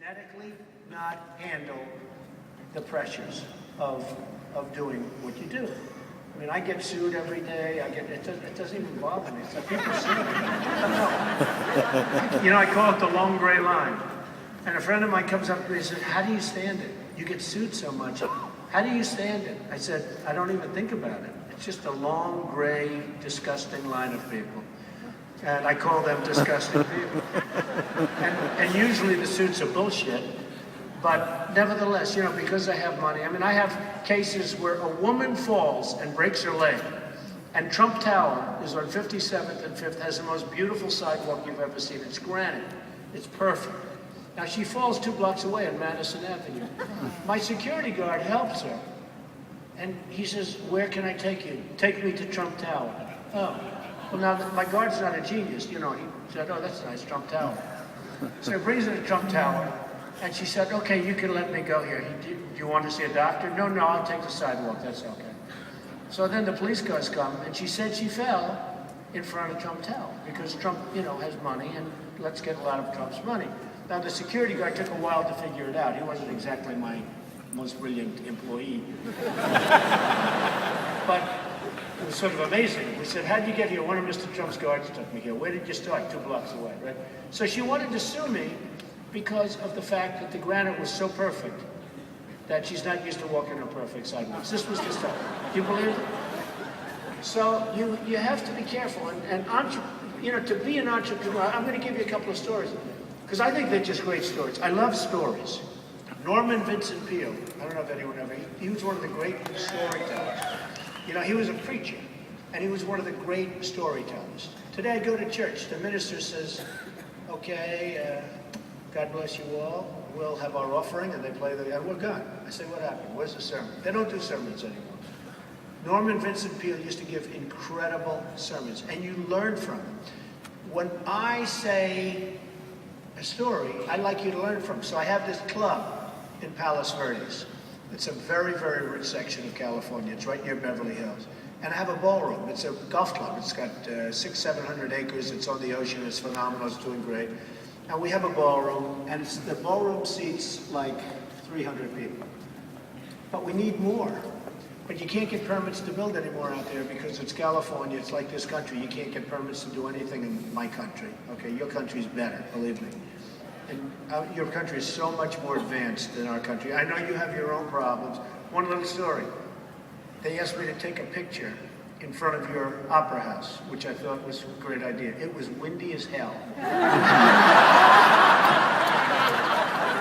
genetically not handle the pressures of doing what you do. I mean, I get sued every day. It doesn't even bother me. It's like people sue me. You know, I call it the long gray line. And a friend of mine comes up to me and says, "How do you stand it? You get sued so much. How do you stand it?" I said, "I don't even think about it. It's just a long, gray, disgusting line of people." And I call them disgusting people. And usually the suits are bullshit. But nevertheless, you know, because I have money, I mean, I have cases where a woman falls and breaks her leg. And Trump Tower is on 57th and 5th, has the most beautiful sidewalk you've ever seen. It's granite. It's perfect. Now, she falls 2 blocks away on Madison Avenue. My security guard helps her. And he says, "Where can I take you?" "Take me to Trump Tower." "Oh. Well, now, my guard's not a genius. You know, he said, "Oh, that's nice, Trump Tower." So he brings her to Trump Tower. And she said, "Okay, you can let me go here. Do you want to see a doctor?" "No, I'll take the sidewalk. That's okay." So then the police cars come, and she said she fell in front of Trump Tower because Trump, you know, has money, and let's get a lot of Trump's money. Now, the security guard took a while to figure it out. He wasn't exactly my most brilliant employee. But it was sort of amazing. We said, "How'd you get here?" "One of Mr. Trump's guards took me here." "Where did you start?" 2 blocks away, right? So she wanted to sue me because of the fact that the granite was so perfect that she's not used to walking on perfect sidewalks. This was the stuff. Do you believe it? So you have to be careful. And you know, to be an entrepreneur, I'm going to give you a couple of stories because I think they're just great stories. I love stories. Norman Vincent Peale, I don't know if anyone ever, he was one of the great storytellers. You know, he was a preacher, and he was one of the great storytellers. Today I go to church. The minister says, "Okay, God bless you all. We'll have our offering," and they play and we're gone. I say, "What happened? Where's the sermon?" They don't do sermons anymore. Norman Vincent Peale used to give incredible sermons, and you learn from him. When I say a story, I'd like you to learn from. So I have this club in Palos Verdes. It's a very, very rich section of California. It's right near Beverly Hills. And I have a ballroom. It's a golf club. It's got 600-700 acres. It's on the ocean. It's phenomenal. It's doing great. And we have a ballroom, and the ballroom seats like 300 people. But we need more. But you can't get permits to build anymore out there because it's California. It's like this country. You can't get permits to do anything in my country. Okay, your country's better, believe me. And your country is so much more advanced than our country. I know you have your own problems. One little story. They asked me to take a picture in front of your opera house, which I thought was a great idea. It was windy as hell.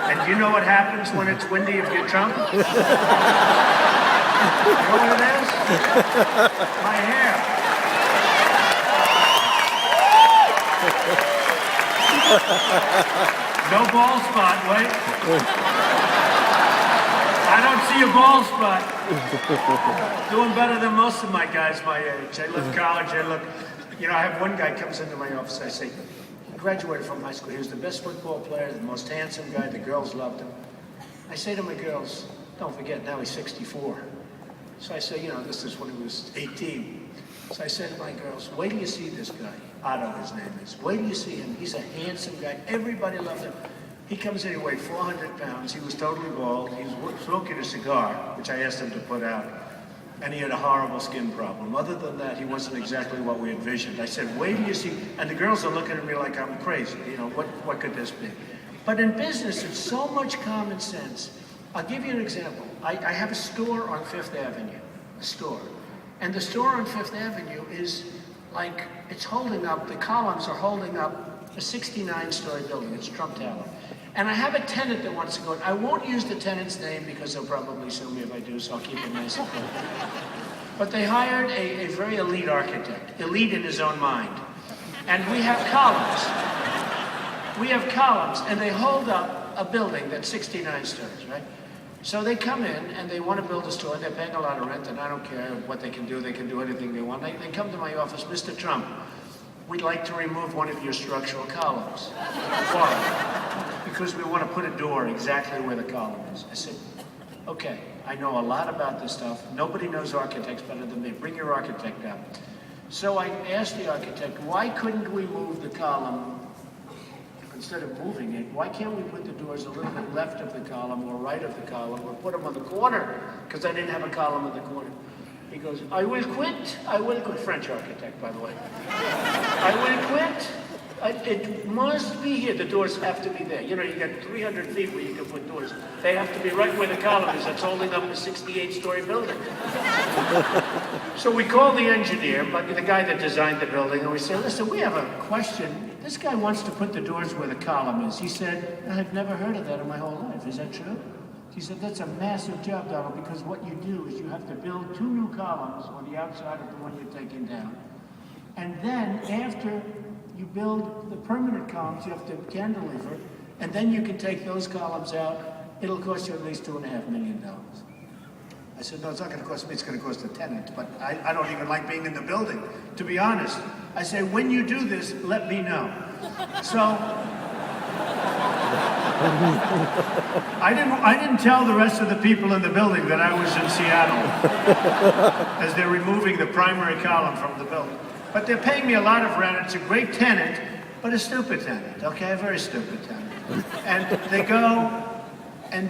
And you know what happens when it's windy if you're Trump? You know what it is? My hair. No ball spot, wait. I don't see a ball spot. Doing better than most of my guys my age. They look college, you know, I have one guy comes into my office, I say, "I graduated from high school. He was the best football player, the most handsome guy, the girls loved him." I say to my girls, "Don't forget, now he's 64. So I say, you know, this is when he was 18. So I said to my girls, "Wait till you see this guy." Otto, his name is. "Wait till you see him. He's a handsome guy. Everybody loved him." He comes in, he weighed 400 pounds. He was totally bald. He was smoking a cigar, which I asked him to put out. And he had a horrible skin problem. Other than that, he wasn't exactly what we envisioned. I said, "Wait till you see." And the girls are looking at me like I'm crazy. You know, what could this be? But in business, it's so much common sense. I'll give you an example. I have a store on Fifth Avenue, a store. And the store on Fifth Avenue is like, it's holding up, the columns are holding up a 69-story building. It's Trump Tower. And I have a tenant that wants to go in. I won't use the tenant's name because they'll probably sue me if I do, so I'll keep it nice and quiet. But they hired a very elite architect, elite in his own mind. And we have columns. We have columns, and they hold up a building that's 69 stories, right? So they come in, and they want to build a store. They're paying a lot of rent, and I don't care what they can do. They can do anything they want. They come to my office, "Mr. Trump, we'd like to remove one of your structural columns." Why? "Because we want to put a door exactly where the column is." I said, "Okay, I know a lot about this stuff. Nobody knows architects better than me. Bring your architect out." So I asked the architect, "Why couldn't we move the column instead of moving it, why can't we put the doors a little bit left of the column or right of the column or put them on the corner? Because I didn't have a column on the corner. He goes, I will quit. French architect, by the way. I will quit. It must be here. The doors have to be there. You know, you got 300 feet where you can put doors. They have to be right where the column is that's holding up a 68-story building. So we call the engineer, but the guy that designed the building, and we say, listen, we have a question. This guy wants to put the doors where the column is. He said, I've never heard of that in my whole life. Is that true? He said, that's a massive job, Donald, because what you do is you have to build 2 new columns on the outside of the one you're taking down. And then after you build the permanent columns, you have to cantilever, and then you can take those columns out. It'll cost you at least $2.5 million. I said, no, it's not going to cost me, it's going to cost the tenant, but I don't even like being in the building, to be honest. I say, when you do this, let me know. So, I didn't tell the rest of the people in the building that I was in Seattle as they're removing the primary column from the building. But they're paying me a lot of rent. It's a great tenant, but a stupid tenant, okay? A very stupid tenant. And they go and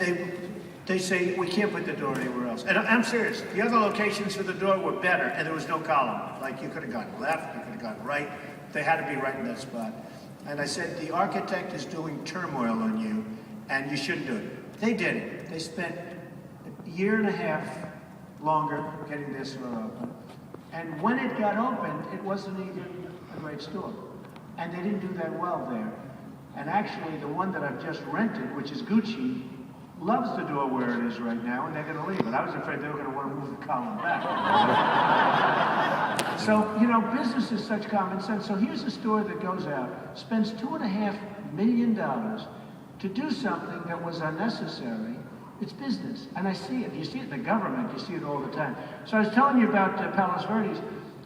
they say, we can't put the door anywhere else. And I'm serious. The other locations for the door were better, and there was no column. Like, you could have gone left, you could have gone right. They had to be right in that spot. And I said, the architect is doing turmoil on you, and you shouldn't do it. They did it. They spent a year and a half longer getting this store open. And when it got opened, it wasn't even a great store. And they didn't do that well there. And actually, the one that I've just rented, which is Gucci, loves the door where it is right now, and they're going to leave it. I was afraid they were going to want to move the column back. So, you know, business is such common sense. So here's a store that goes out, spends $2.5 million to do something that was unnecessary. It's business, and I see it. You see it in the government. You see it all the time. So I was telling you about Palos Verdes.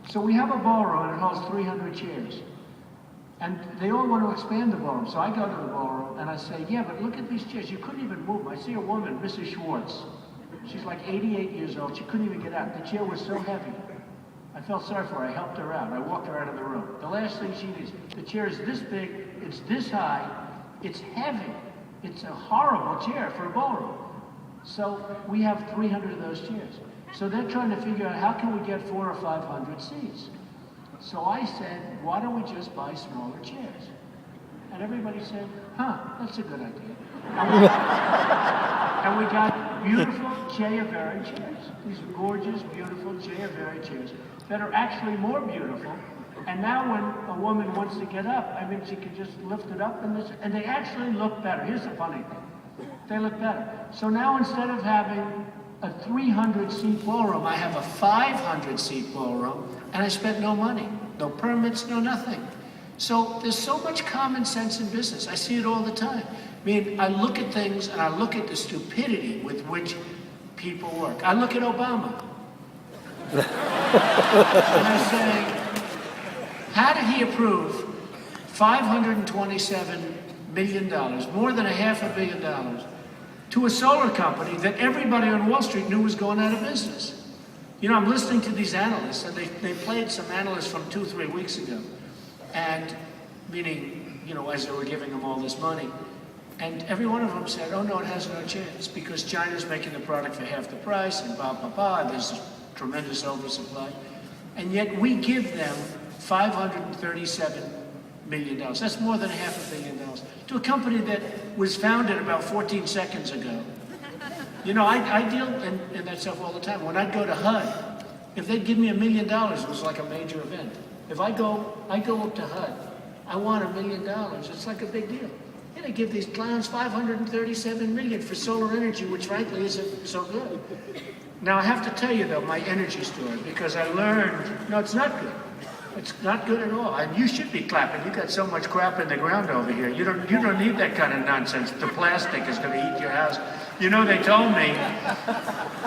So we have a ballroom, and it holds 300 chairs. And they all want to expand the ballroom. So I go to the ballroom, and I say, yeah, but look at these chairs. You couldn't even move them. I see a woman, Mrs. Schwartz. She's like 88 years old. She couldn't even get out. The chair was so heavy. I felt sorry for her. I helped her out. I walked her out of the room. The last thing she needs, the chair is this big, it's this high, it's heavy. It's a horrible chair for a ballroom. So we have 300 of those chairs. So they're trying to figure out how can we get 400 or 500 seats. So I said, why don't we just buy smaller chairs? And everybody said, that's a good idea. And we got beautiful Chiavari chairs. These gorgeous, beautiful Chiavari chairs that are actually more beautiful. And now when a woman wants to get up, I mean, she can just lift it up and they actually look better. Here's the funny thing. They look better. So now instead of having a 300-seat ballroom, I have a 500-seat ballroom, and I spent no money, no permits, no nothing. So there's so much common sense in business. I see it all the time. I mean, I look at things, and I look at the stupidity with which people work. I look at Obama. And I say, how did he approve $527 million, more than $500 million, to a solar company that everybody on Wall Street knew was going out of business? You know, I'm listening to these analysts, and they played some analysts from 2-3 weeks ago, and meaning, you know, as they were giving them all this money, and every one of them said, oh no, it has no chance, because China's making the product for half the price, and there's a tremendous oversupply, and yet we give them $537 million. That's more than $500 million to a company that was founded about 14 seconds ago. You know, I deal in that stuff all the time. When I'd go to HUD, if they'd give me $1 million, it was like a major event. If I go up to HUD, I want $1 million. It's like a big deal. And they give these clowns $537 million for solar energy, which frankly isn't so good. Now I have to tell you though, my energy story, because I learned, no, it's not good. It's not good at all, and you should be clapping. You got so much crap in the ground over here. You don't need that kind of nonsense. The plastic is going to eat your house. You know, they told me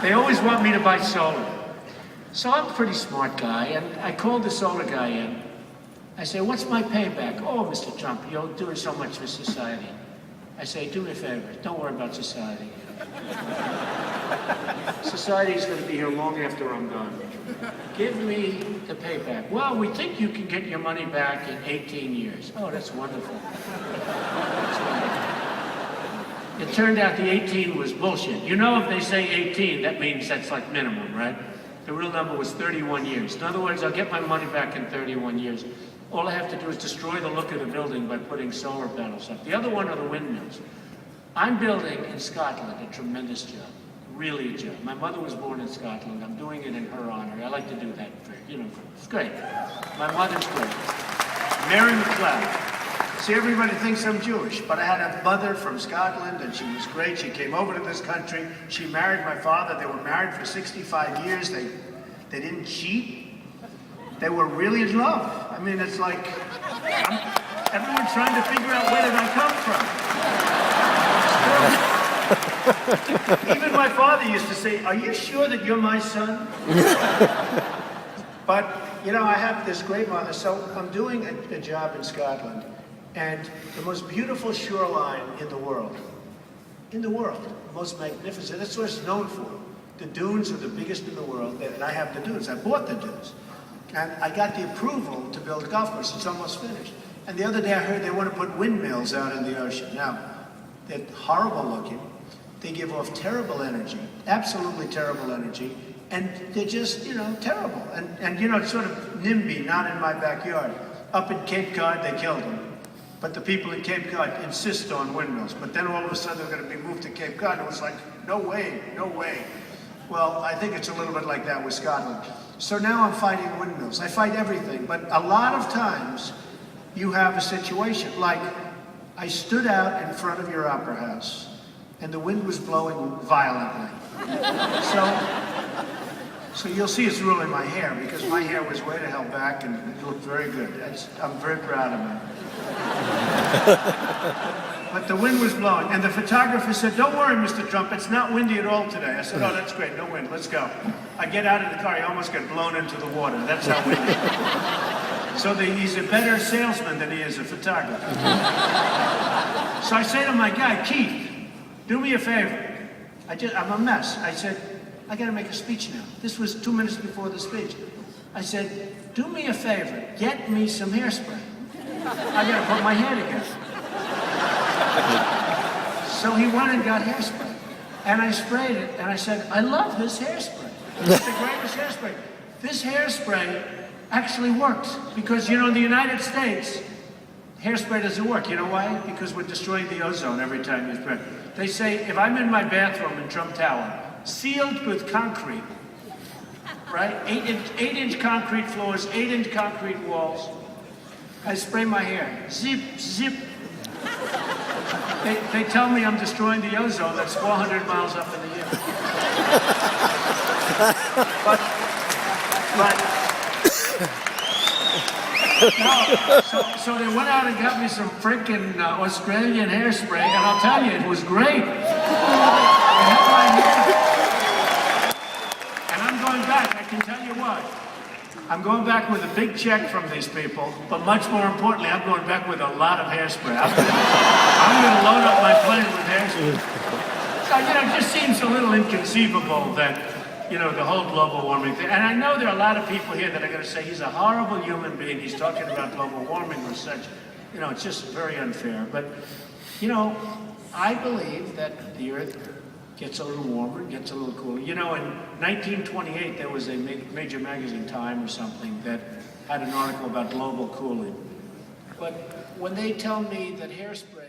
they always want me to buy solar. So I'm a pretty smart guy, and I called the solar guy in. I say, "What's my payback?" "Oh, Mr. Trump, you're doing so much for society." I say, "Do me a favor. Don't worry about society. Society is going to be here long after I'm gone." Give me the payback. Well, we think you can get your money back in 18 years. Oh, that's wonderful. That's wonderful. It turned out the 18 was bullshit. You know, if they say 18, that means that's like minimum, right? The real number was 31 years. In other words, I'll get my money back in 31 years. All I have to do is destroy the look of the building by putting solar panels up. The other one are the windmills. I'm building in Scotland a tremendous job, really a job. My mother was born in Scotland. I'm doing it in her honor. I like to do that for, it's great. My mother's great. Mary McLeod. See, everybody thinks I'm Jewish, but I had a mother from Scotland, and she was great. She came over to this country. She married my father. They were married for 65 years. They didn't cheat. They were really in love. I mean, it's like everyone's trying to figure out where did I come from. Even my father used to say, "Are you sure that you're my son?" But, I have this great mother. So I'm doing a job in Scotland, and the most beautiful shoreline in the world, most magnificent, that's what it's known for. The dunes are the biggest in the world, and I have the dunes. I bought the dunes. And I got the approval to build a golf course. It's almost finished. And the other day I heard they want to put windmills out in the ocean. Now, they're horrible looking. They give off terrible energy, absolutely terrible energy. And they're just, terrible. And it's sort of NIMBY, not in my backyard. Up in Cape Cod, they killed them. But the people in Cape Cod insist on windmills. But then all of a sudden they're going to be moved to Cape Cod. And it was like, no way, no way. Well, I think it's a little bit like that with Scotland. So now I'm fighting windmills. I fight everything. But a lot of times you have a situation like I stood out in front of your opera house and the wind was blowing violently. So you'll see it's ruining my hair because my hair was way the hell back and it looked very good. I'm very proud of it. But the wind was blowing, and the photographer said, "Don't worry, Mr. Trump, it's not windy at all today." I said, "Oh, that's great, no wind, let's go." I get out of the car, he almost got blown into the water. That's how windy. So he's a better salesman than he is a photographer. So I say to my guy, "Keith, do me a favor. I'm a mess." I said, "I got to make a speech now." This was 2 minutes before the speech. I said, "Do me a favor, get me some hairspray. I got to put my hair together." So he went and got hairspray. And I sprayed it, and I said, "I love this hairspray. It's the greatest hairspray." This hairspray actually works because, in the United States, hairspray doesn't work. You know why? Because we're destroying the ozone every time you spray. They say, if I'm in my bathroom in Trump Tower, sealed with concrete, right? 8-inch concrete floors, 8-inch concrete walls. I spray my hair. Zip, zip. They tell me I'm destroying the ozone that's 400 miles up in the air. But no, so they went out and got me some freaking Australian hairspray, and I'll tell you, it was great. They had my hair. And I'm going back, I can tell you what. I'm going back with a big check from these people, but much more importantly, I'm going back with a lot of hairspray. I'm going to load up my plane with hairspray. So, it just seems a little inconceivable that, the whole global warming thing. And I know there are a lot of people here that are going to say he's a horrible human being. He's talking about global warming or such. It's just very unfair. But, I believe that the Earth gets a little warmer, gets a little cooler. In 1928, there was a major magazine, Time or something, that had an article about global cooling. But when they tell me that hairspray